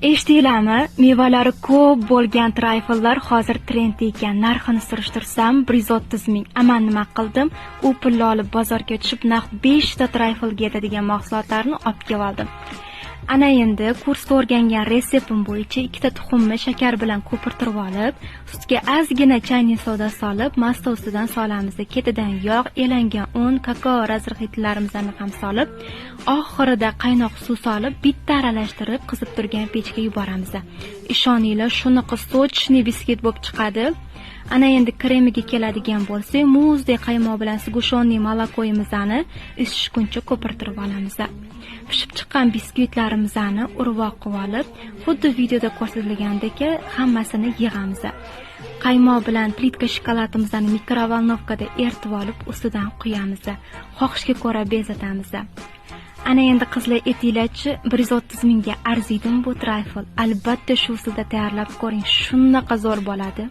Eshitdinglarmi? Mevalari ko'p bo'lgan trayfellar hozir trendda ekan. Narxini surishtirsam 130 ming. Aman nima qildim? U pulni olib bozorga tushib, naq 5 ta trayfelga yetadigan mahsulotlarni olib kelib oldim. Ana endi kursda o'rgangan retseptim bo'yicha 2 ta tuxumni shakar bilan ko'pirtirib olib, sutga ozgina chaynak soda solib, masta ustidan solamiz. Ketidan yog', elangan un, kakao razrixitlarimizni ham solib, oxirida qaynoq suv solib, bitta aralashtirib, qizib turgan pechga yuboramiz. Ishoninglar, shunaqa sochni biskit bo'lib chiqadi. Ana endi kremiga keladigan bo'lsak, muzdek qaymoq bilan sgushonniy molokoyimizni isishguncha ko'pirtirib olamiz. Pishib chiqqan biskvitlarimizni urvoq qilib olib, xuddi videoda ko'rsatilgandek hammasini yig'amiz. Qaymoq bilan plitka shokoladimizni mikrovolnovkada eritib olib, ustidan quyamiz. Xohishga ko'ra bezatamiz. Ana endi qizlar aytinglarchi, 130 mingga arziydimi bu trayfel? Albatta shu usulda tayyorlab ko'ring, shunaqa zo'r bo'ladi.